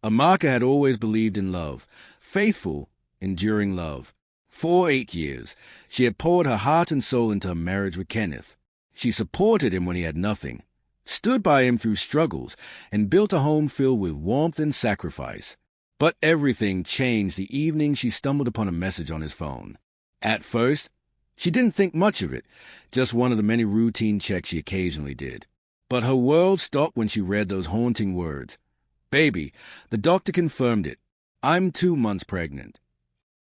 Amaka had always believed in love, faithful, enduring love. For 8 years, she had poured her heart and soul into her marriage with Kenneth. She supported him when he had nothing, stood by him through struggles, and built a home filled with warmth and sacrifice. But everything changed the evening she stumbled upon a message on his phone. At first, she didn't think much of it, just one of the many routine checks she occasionally did. But her world stopped when she read those haunting words. "Baby, the doctor confirmed it. I'm 2 months pregnant."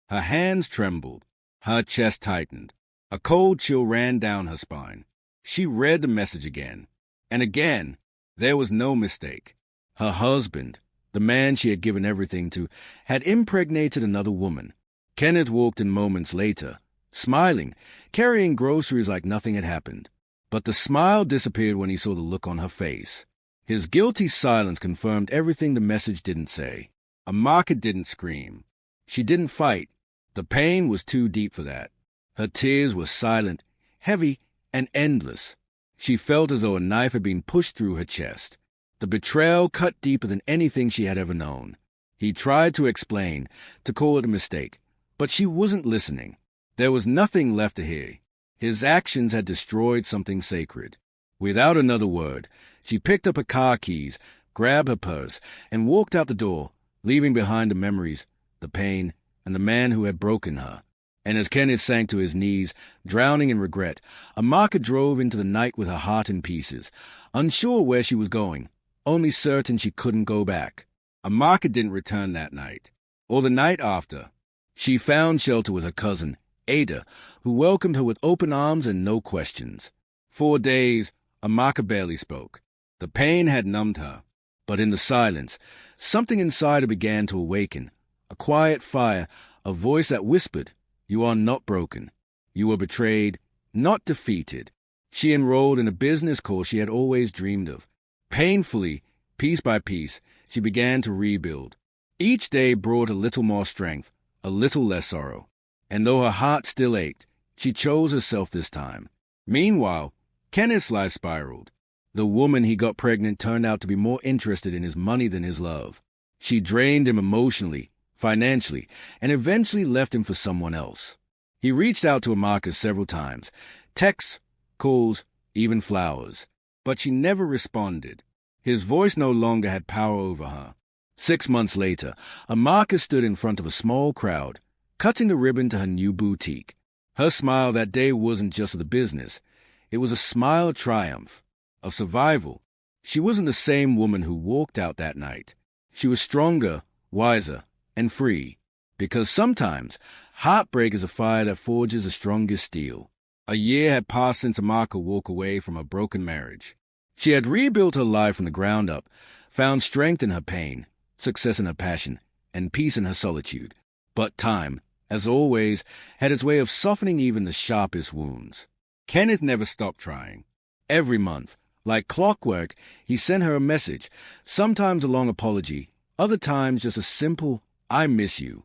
Her hands trembled. Her chest tightened. A cold chill ran down her spine. She read the message again. And again, there was no mistake. Her husband, the man she had given everything to, had impregnated another woman. Kenneth walked in moments later, smiling, carrying groceries like nothing had happened. But the smile disappeared when he saw the look on her face. His guilty silence confirmed everything the message didn't say. Amaka didn't scream. She didn't fight. The pain was too deep for that. Her tears were silent, heavy, and endless. She felt as though a knife had been pushed through her chest. The betrayal cut deeper than anything she had ever known. He tried to explain, to call it a mistake, but she wasn't listening. There was nothing left to hear. His actions had destroyed something sacred. Without another word, she picked up her car keys, grabbed her purse, and walked out the door, leaving behind the memories, the pain, and the man who had broken her. And as Kenneth sank to his knees, drowning in regret, Amaka drove into the night with her heart in pieces, unsure where she was going, only certain she couldn't go back. Amaka didn't return that night, or the night after. She found shelter with her cousin, Ada, who welcomed her with open arms and no questions. 4 days, Amaka barely spoke. The pain had numbed her, but in the silence, something inside her began to awaken. A quiet fire, a voice that whispered, "You are not broken. You were betrayed, not defeated." She enrolled in a business course she had always dreamed of. Painfully, piece by piece, she began to rebuild. Each day brought a little more strength, a little less sorrow. And though her heart still ached, she chose herself this time. Meanwhile, Kenneth's life spiraled. The woman he got pregnant turned out to be more interested in his money than his love. She drained him emotionally, financially, and eventually left him for someone else. He reached out to Amaka several times, texts, calls, even flowers, but she never responded. His voice no longer had power over her. 6 months later, Amaka stood in front of a small crowd, cutting the ribbon to her new boutique. Her smile that day wasn't just of the business. It was a smile of triumph, of survival. She wasn't the same woman who walked out that night. She was stronger, wiser, and free. Because sometimes, heartbreak is a fire that forges the strongest steel. A year had passed since Amaka walked away from her broken marriage. She had rebuilt her life from the ground up, found strength in her pain, success in her passion, and peace in her solitude. But time, as always, had its way of softening even the sharpest wounds. Kenneth never stopped trying. Every month, like clockwork, he sent her a message, sometimes a long apology, other times just a simple, "I miss you."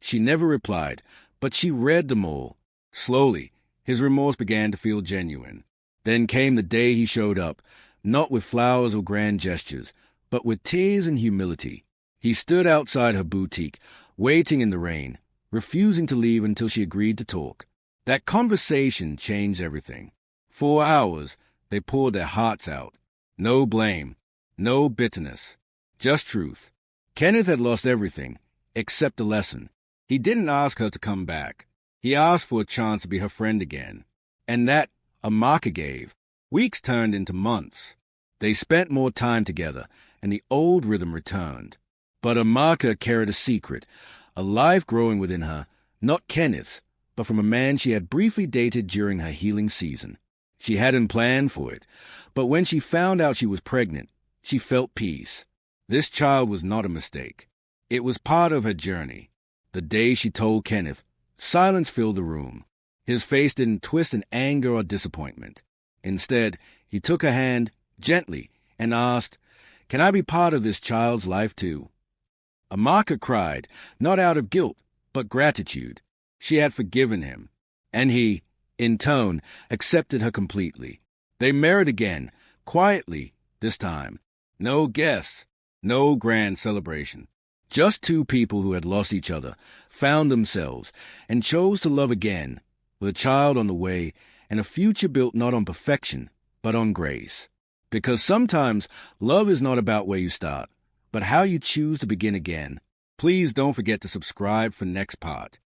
She never replied, but she read them all. Slowly, his remorse began to feel genuine. Then came the day he showed up, not with flowers or grand gestures, but with tears and humility. He stood outside her boutique, waiting in the rain, refusing to leave until she agreed to talk. That conversation changed everything. 4 hours, they poured their hearts out. No blame, no bitterness, just truth. Kenneth had lost everything, except the lesson. He didn't ask her to come back. He asked for a chance to be her friend again. And that Amaka gave. Weeks turned into months. They spent more time together, and the old rhythm returned. But Amaka carried a secret, a life growing within her, not Kenneth's, but from a man she had briefly dated during her healing season. She hadn't planned for it, but when she found out she was pregnant, she felt peace. This child was not a mistake. It was part of her journey. The day she told Kenneth, silence filled the room. His face didn't twist in anger or disappointment. Instead, he took her hand, gently, and asked, "Can I be part of this child's life too?" Amaka cried, not out of guilt, but gratitude. She had forgiven him, and he, in tone, accepted her completely. They married again, quietly, this time. No guests, No grand celebration. Just two people who had lost each other, found themselves, and chose to love again, with a child on the way and a future built not on perfection, but on grace. Because sometimes love is not about where you start, but how you choose to begin again. Please don't forget to subscribe for next part.